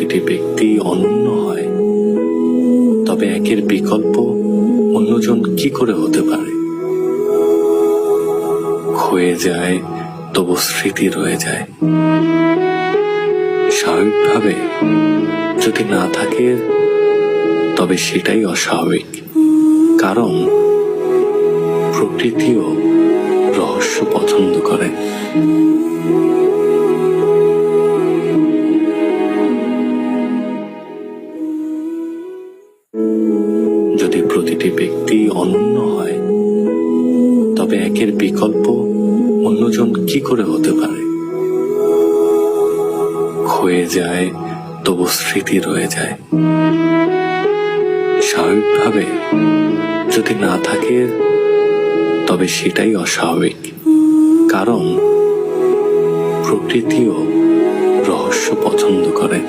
প্রতিটি ব্যক্তি অনন্য হয়, তবে একের বিকল্প অন্যজন কি করে হতে পারে? ক্ষয়ে যায় তবু স্মৃতি রয়ে যায়। স্বাভাবিকভাবে যদি না থাকে তবে সেটাই অস্বাভাবিক, কারণ প্রকৃতিও রহস্য পছন্দ করে। যদি প্রতিটি ব্যক্তি অনন্য হয়, তবে একের বিকল্প অন্যজন কি করে হতে পারে? ক্ষয়ে যায় তবু স্মৃতি রয়ে যায়। স্বাভাবিকভাবে যদি না থাকে তবে সেটাই অস্বাভাবিক, কারণ প্রকৃতিও রহস্য পছন্দ করে।